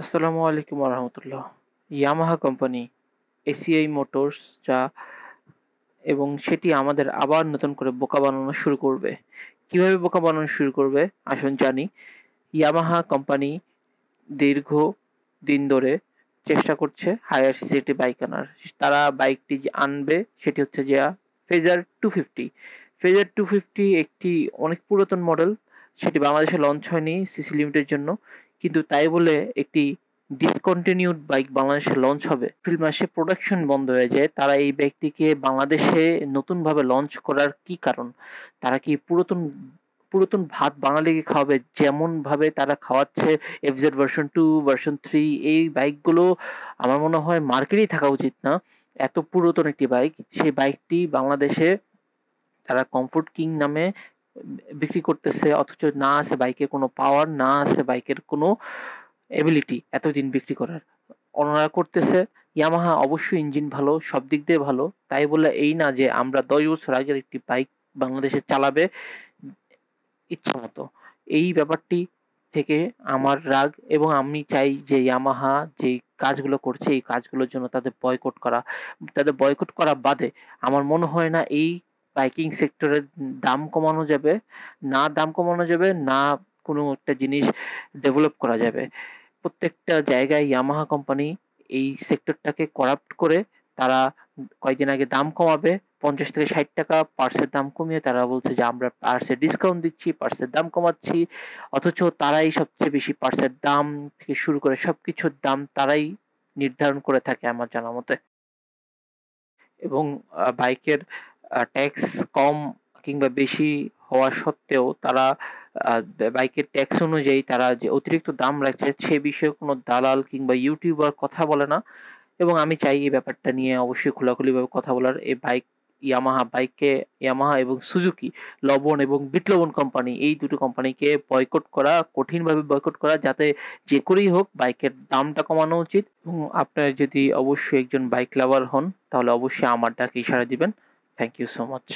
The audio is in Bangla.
আসসালামু আলাইকুম রহমতুল্লাহ। ইয়ামাহা কোম্পানি এসিআই মোটরস যা এবং সেটি আমাদের আবার নতুন করে বোকা বানানো শুরু করবে। কিভাবে বোকা বানানো শুরু করবে? আসুন জানি। ইয়ামাহা কোম্পানি দীর্ঘ দিন ধরে চেষ্টা করছে হায়ার সিসি একটি বাইক আনার। তারা বাইকটি যে আনবে সেটি হচ্ছে যে ফেজার 250। ফেজার 250 একটি অনেক পুরাতন মডেল। সেটি বাংলাদেশে লঞ্চ হয়নি সিসি লিমিটের জন্য। কিন্তু তাই বলে একটি ডিসকন্টিনিউড বাইক বাংলাদেশে লঞ্চ হবে। এপ্রিল মাসে প্রোডাকশন বন্ধ হয়ে যায়। তারা এই বাইকটিকে বাংলাদেশে নতুনভাবে লঞ্চ করার কি কারণ? তারা কি পুরাতন পুরাতন ভাত বাঙালিকে খাওয়াবে যেমনভাবে তারা খাওয়াচ্ছে এফজেড ভার্সন 2, ভার্সন 3 এই বাইকগুলো আমার মনে হয় মার্কেটেই থাকা উচিত না। এত পুরাতন একটি বাইক, সেই বাইকটি বাংলাদেশে তারা কমফোর্ট কিং নামে বিক্রি করতেছে অথচ না আছে বাইকের কোনো পাওয়ার, না আছে বাইকের কোনো এবিলিটি এতদিন বিক্রি করার। ওনারা করতেছে ইয়ামাহা অবশ্যই ইঞ্জিন ভালো, সব দিক দিয়ে ভালো। তাই বলে এই না যে আমরা ১০ বছর আগের একটি বাইক বাংলাদেশে চালাবে ইচ্ছামতো। এই ব্যাপারটি থেকে আমার রাগ এবং আমি চাই যে ইয়ামাহা যেই কাজগুলো করছে এই কাজগুলোর জন্য তাদের বয়কট করা। তাদের বয়কট করা বাদে আমার মনে হয় না এই বাইকিং সেক্টরের দাম কমানো যাবে। না দাম কমানো যাবে, না কোনো একটা জিনিস ডেভেলপ করা যাবে। প্রত্যেকটা জায়গায় ইয়ামাহা কোম্পানি এই সেক্টরটাকে করাপ্ট করে তারা কয়েকদিন আগে দাম কমাবে। ৳৫০-৬০ পার্টসের দাম কমিয়ে তারা বলছে যে আমরা পার্টসে ডিসকাউন্ট দিচ্ছি, পার্টসের দাম কমাচ্ছি। অথচ তারাই সবচেয়ে বেশি পার্টসের দাম থেকে শুরু করে সবকিছুর দাম তারাই নির্ধারণ করে থাকে আমার জানা মতে। এবং বাইকের ট্যাক্স কম কিংবা বেশি হওয়া সত্ত্বেও তারা বাইকের ট্যাক্স অনুযায়ী তারা যে অতিরিক্ত দাম রাখছে সে বিষয়ে কোনো দালাল কিংবা ইউটিউবার কথা বলে না। এবং আমি চাই এই ব্যাপারটা নিয়ে অবশ্যই খোলাখুলিভাবে কথা বলার। এই বাইক ইয়ামাহা এবং সুজুকি, লবণ এবং বিটলবন কোম্পানি এই দুটো কোম্পানিকে বয়কট করা, কঠিনভাবে বয়কট করা যাতে যে করেই হোক বাইকের দামটা কমানো উচিত। এবং আপনার যদি অবশ্যই একজন বাইক লাভার হন তাহলে অবশ্যই আমার ডাকে সাড়া দিবেন। Thank you so much.